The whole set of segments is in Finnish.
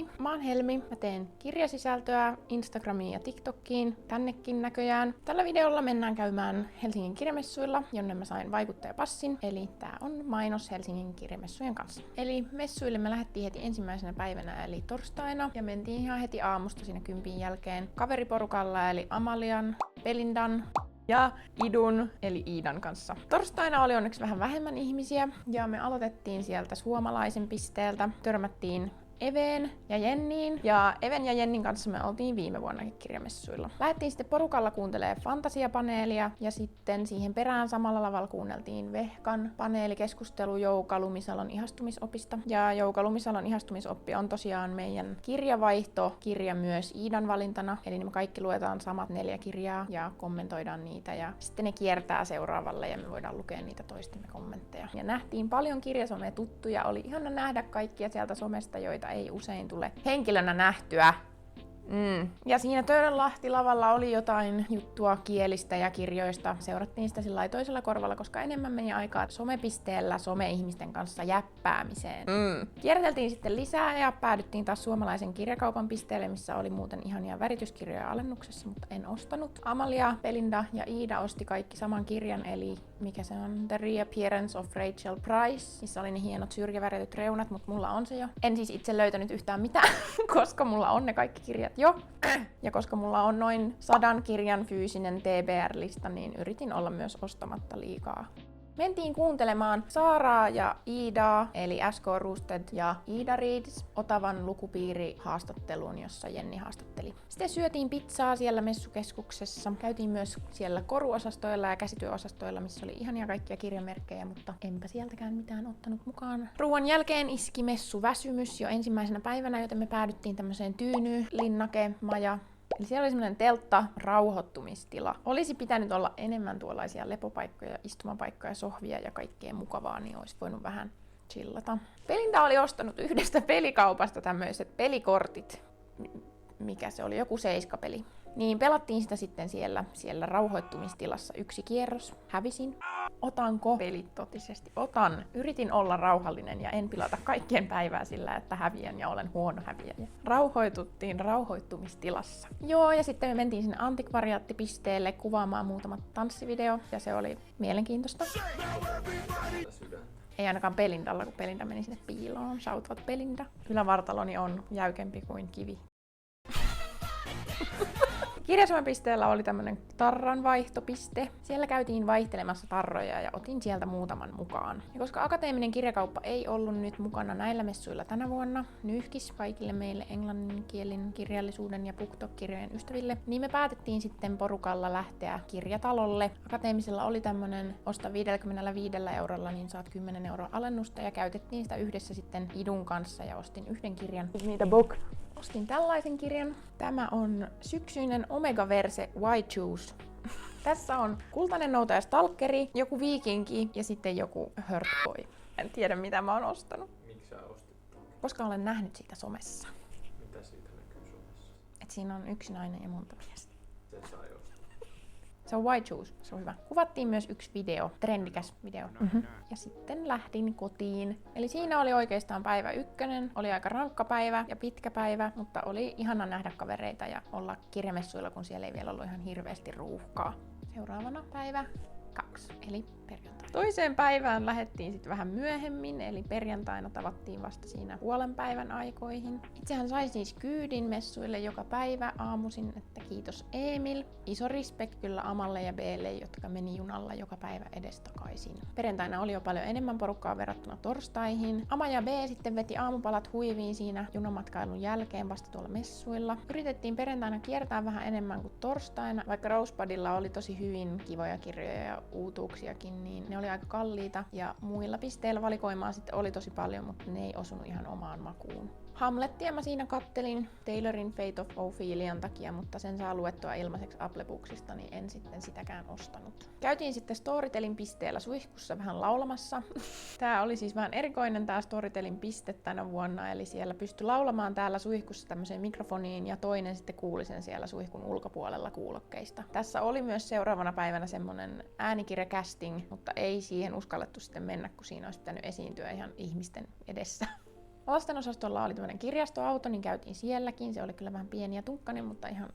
Hei, mä oon Helmi. Mä teen kirjasisältöä Instagramiin ja TikTokiin, tännekin näköjään. Tällä videolla mennään käymään Helsingin kirjamessuilla, jonne mä sain vaikuttajapassin. Eli tää on mainos Helsingin kirjamessujen kanssa. Eli messuille me lähdettiin heti ensimmäisenä päivänä, eli torstaina. Ja mentiin ihan heti aamusta siinä 10 jälkeen kaveriporukalla, eli Amalian, Belindan ja Idun, eli Iidan kanssa. Torstaina oli onneksi vähän vähemmän ihmisiä, ja me aloitettiin sieltä suomalaisen pisteeltä. Törmättiin Eveen ja Jenniin, ja Even ja Jennin kanssa me oltiin viime vuonnakin kirjamessuilla. Lähdettiin sitten porukalla kuuntelemaan fantasiapaneelia, ja sitten siihen perään samalla lavalla kuunneltiin Vehkan paneelikeskustelu Jouka Lumisalon ihastumisopista. Ja Jouka Lumisalon ihastumisoppi on tosiaan meidän kirjavaihtokirja myös Iidan valintana, eli me kaikki luetaan samat 4 kirjaa ja kommentoidaan niitä, ja sitten ne kiertää seuraavalle ja me voidaan lukea niitä toistemme kommentteja. Ja nähtiin paljon kirjasomea tuttuja, oli ihana nähdä kaikkia sieltä somesta, joita ei usein tule henkilönä nähtyä. Ja siinä Töölönlahti-lavalla oli jotain juttua kielistä ja kirjoista. Seurattiin sitä sillä toisella korvalla, koska enemmän meni aikaa somepisteellä some-ihmisten kanssa jäppäämiseen. Kierteltiin sitten lisää ja päädyttiin taas suomalaisen kirjakaupan pisteelle, missä oli muuten ihania värityskirjoja alennuksessa, mutta en ostanut. Amalia, Belinda ja Iida osti kaikki saman kirjan, eli mikä se on? The Reappearance of Rachel Price, missä oli ne hienot syrjävärityt reunat, mutta mulla on se jo. En siis itse löytänyt yhtään mitään, koska mulla on ne kaikki kirjat jo. Ja koska mulla on noin 100 kirjan fyysinen TBR-lista, niin yritin olla myös ostamatta liikaa. Mentiin kuuntelemaan Saaraa ja Iidaa, eli SK Roosted ja Iida Reads Otavan lukupiiri-haastatteluun, jossa Jenni haastatteli. Sitten syötiin pizzaa siellä messukeskuksessa. Käytiin myös siellä koruosastoilla ja käsityöosastoilla, missä oli ihania kaikkia kirjamerkkejä, mutta enpä sieltäkään mitään ottanut mukaan. Ruoan jälkeen iski messuväsymys jo ensimmäisenä päivänä, joten me päädyttiin tämmöiseen tyyny-linnake-maja. Eli siellä oli semmoinen teltta, rauhoittumistila. Olisi pitänyt olla enemmän tuollaisia lepopaikkoja, istumapaikkoja, sohvia ja kaikkea mukavaa, niin olisi voinut vähän chillata. Belinda oli ostanut yhdestä pelikaupasta tämmöiset pelikortit. Mikä se oli? Joku seiskapeli. Niin pelattiin sitä sitten siellä rauhoittumistilassa 1 kierros. Hävisin. Otanko pelit totisesti? Otan. Yritin olla rauhallinen ja en pilata kaikkien päivää sillä, että häviän ja olen huono häviäjä. Rauhoituttiin rauhoittumistilassa. Joo, ja sitten me mentiin sinne antikvariaattipisteelle kuvaamaan muutama tanssivideo, ja se oli mielenkiintoista. Ei ainakaan Belindalla, kun Belinda meni sinne piiloon. Shout out Belinda. Ylävartaloni on jäykempi kuin kivi. Kirjasomepisteellä oli tämmönen tarranvaihtopiste. Siellä käytiin vaihtelemassa tarroja ja otin sieltä muutaman mukaan. Ja koska akateeminen kirjakauppa ei ollut nyt mukana näillä messuilla tänä vuonna, nyyhkis kaikille meille englanninkielin kirjallisuuden ja BookTok-kirjojen ystäville, niin me päätettiin sitten porukalla lähteä kirjatalolle. Akateemisella oli tämmönen osta 55 eurolla, niin saat 10 € alennusta, ja käytettiin sitä yhdessä sitten Idun kanssa ja ostin yhden kirjan. Niitä book. Ostin tällaisen kirjan. Tämä on syksyinen Omega-verse Why Choose. Tässä on kultainen noutaja stalkeri, joku viikinki ja sitten joku hurtboy. En tiedä mitä mä oon ostanut. Miksi sä ostit? Koska olen nähnyt siitä somessa. Mitä siitä näkyy somessa? Et siinä on 1 nainen ja monta miestä. Sen sai ostaa. Se on Why Choose, se on hyvä. Kuvattiin myös 1 video, trendikäs video. Ja sitten lähdin kotiin. Eli siinä oli oikeastaan päivä 1. Oli aika rankka päivä ja pitkä päivä, mutta oli ihana nähdä kavereita ja olla kirjamessuilla, kun siellä ei vielä ollut ihan hirveästi ruuhkaa. Seuraavana päivä 2, eli perjantai. Toiseen päivään lähdettiin sitten vähän myöhemmin, eli perjantaina tavattiin vasta siinä puolen päivän aikoihin. Itsehän sai siis kyydin messuille joka päivä aamuisin, että kiitos Emil. Iso respect kyllä Amalle ja B:lle, jotka meni junalla joka päivä edestakaisin. Perjantaina oli jo paljon enemmän porukkaa verrattuna torstaihin. Ama ja B sitten veti aamupalat huiviin siinä junamatkailun jälkeen vasta tuolla messuilla. Yritettiin perjantaina kiertää vähän enemmän kuin torstaina, vaikka Rosebudilla oli tosi hyvin kivoja kirjoja ja uutuuksiakin, niin ne oli aika kalliita, ja muilla pisteillä valikoimaa sitten oli tosi paljon, mutta ne ei osunut ihan omaan makuun. Hamlettia mä siinä kattelin Taylorin Fate of Ophelian takia, mutta sen saa luettua ilmaiseksi Apple Booksista, niin en sitten sitäkään ostanut. Käytiin sitten Storytelin pisteellä suihkussa vähän laulamassa. Tää oli siis vähän erikoinen tää Storytelin piste tänä vuonna, eli siellä pystyi laulamaan täällä suihkussa tämmöiseen mikrofoniin, ja toinen sitten kuuli sen siellä suihkun ulkopuolella kuulokkeista. Tässä oli myös seuraavana päivänä semmonen äänikirja-casting, mutta ei siihen uskallettu sitten mennä, kun siinä olisi pitänyt esiintyä ihan ihmisten edessä. Lasten osastolla oli tämmönen kirjastoauto, niin käytiin sielläkin. Se oli kyllä vähän pieni ja tunkkainen, mutta ihan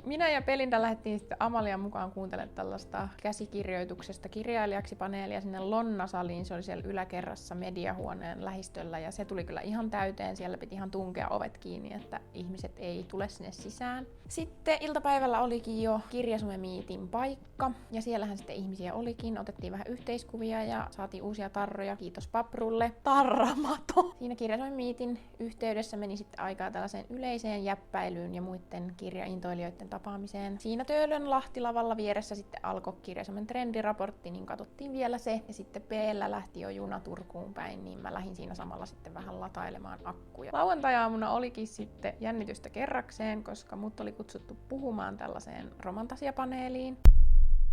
minä ja Belinda lähdettiin sitten Amalian mukaan kuuntelemaan tällaista käsikirjoituksesta kirjailijaksi paneelia sinne Lonna-saliin. Se oli siellä yläkerrassa mediahuoneen lähistöllä ja se tuli kyllä ihan täyteen. Siellä piti ihan tunkea ovet kiinni, että ihmiset ei tule sinne sisään. Sitten iltapäivällä olikin jo Kirjasume-miitin paikka ja siellähän sitten ihmisiä olikin. Otettiin vähän yhteiskuvia ja saatiin uusia tarroja. Kiitos Paprulle. Tarramato! Siinä Kirjasume-miitin yhteydessä meni sitten aikaa tällaiseen yleiseen jäppäilyyn ja muiden kirjaintoilijoiden tapaamiseen. Siinä Töölön Lahtilavalla vieressä sitten alkoi Kirjasumen trendiraportti, niin katsottiin vielä se. Ja sitten B:llä lähti jo juna Turkuun päin, niin mä lähdin siinä samalla sitten vähän latailemaan akkuja. Lauantai-aamuna olikin sitten jännitystä kerrakseen, koska mut oli kutsuttu puhumaan tällaiseen romantasiapaneeliin.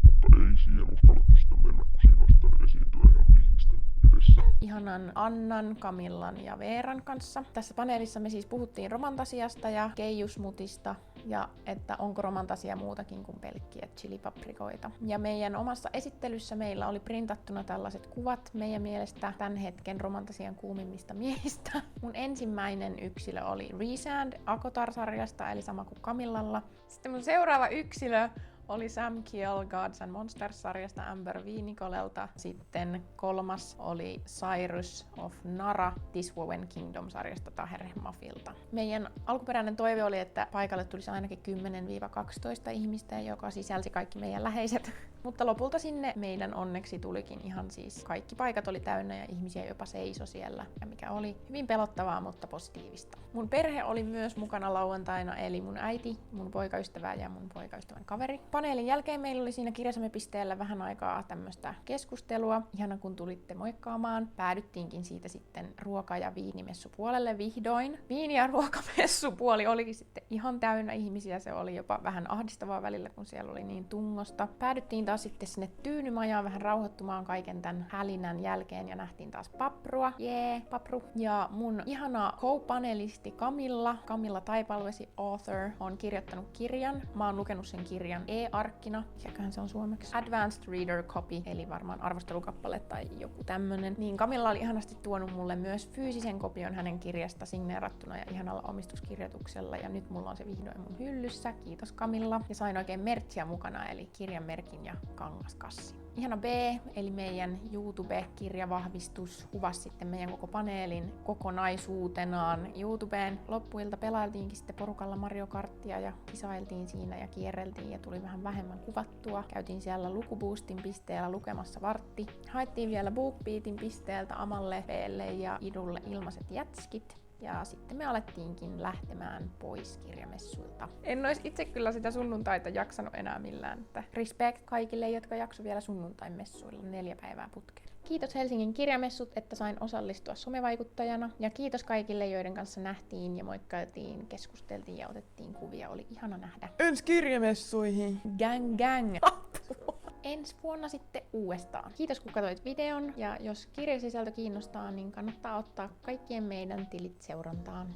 Mutta ei siihen uskallettu sitten mennä, kun siinä olisi sitten esiintyä ihan ihmisten edessä. Ihanan Annan, Camillan ja Veeran kanssa. Tässä paneelissa me siis puhuttiin romantasiasta ja keijusmutista ja että onko romantasia muutakin kuin pelkkiä chilipaprikoita. Ja meidän omassa esittelyssä meillä oli printattuna tällaiset kuvat meidän mielestä tämän hetken romantasian kuumimmista miehistä. Mun ensimmäinen yksilö oli Rhysand Akotar-sarjasta, eli sama kuin Camillalla. Sitten mun seuraava yksilö oli Sam Kiel Gods and Monsters-sarjasta Amber Nicolelta. Sitten kolmas oli Cyrus of Nara This Woven Kingdom-sarjasta Taher Mafilta. Meidän alkuperäinen toive oli, että paikalle tulisi ainakin 10-12 ihmistä, joka sisälsi kaikki meidän läheiset. Mutta lopulta sinne meidän onneksi tulikin ihan siis kaikki paikat oli täynnä ja ihmisiä jopa seiso siellä, mikä oli hyvin pelottavaa, mutta positiivista. Mun perhe oli myös mukana lauantaina, eli mun äiti, mun poikaystävä ja mun poikaystävän kaveri. Paneelin jälkeen meillä oli siinä Kirjasume-pisteellä vähän aikaa tämmöistä keskustelua. Ihana kun tulitte moikkaamaan. Päädyttiinkin siitä sitten ruoka- ja viinimessupuolelle vihdoin. Viini- ja ruokamessupuoli olikin sitten ihan täynnä ihmisiä. Se oli jopa vähän ahdistavaa välillä, kun siellä oli niin tungosta. Päädyttiin taas sitten sinne Tyynymajaan vähän rauhoittumaan kaiken tämän hälinän jälkeen ja nähtiin taas Paprua. Papru. Ja mun ihana co-panelisti Camilla Taipalvesi, author, on kirjoittanut kirjan. Mä oon lukenut sen kirjan e-arkkina, mikäköhän se on suomeksi? Advanced Reader Copy, eli varmaan arvostelukappale tai joku tämmönen. Niin Camilla oli ihanasti tuonut mulle myös fyysisen kopion hänen kirjasta signeerattuna ja ihanalla omistuskirjoituksella. Ja nyt mulla on se vihdoin mun hyllyssä. Kiitos Camilla. Ja sain oikein merchia mukana, eli kirjanmerkin ja kangaskassi. Ihana B, eli meidän YouTube-kirjavahvistus, kuvasi sitten meidän koko paneelin kokonaisuutenaan. YouTubeen loppuilta pelailtiinkin sitten porukalla Mario Karttia ja kisailtiin siinä ja kierreltiin ja tuli vähän vähemmän kuvattua. Käytiin siellä Lukuboostin pisteellä lukemassa vartti. Haettiin vielä BookBeatin pisteeltä Amalle, B:lle ja Idulle ilmaiset jätskit. Ja sitten me alettiinkin lähtemään pois kirjamessuilta. En ois itse kyllä sitä sunnuntaita jaksanut enää millään. Että respect kaikille, jotka jakso vielä sunnuntain messuilla 4 päivää putkeen. Kiitos Helsingin kirjamessut, että sain osallistua somevaikuttajana. Ja kiitos kaikille, joiden kanssa nähtiin ja moikkailtiin, keskusteltiin ja otettiin kuvia. Oli ihana nähdä. Ensi kirjamessuihin! Gang gang! Ensi vuonna sitten uudestaan. Kiitos kun katsoit videon ja jos kirjasisältö kiinnostaa, niin kannattaa ottaa kaikkien meidän tilit seurantaan.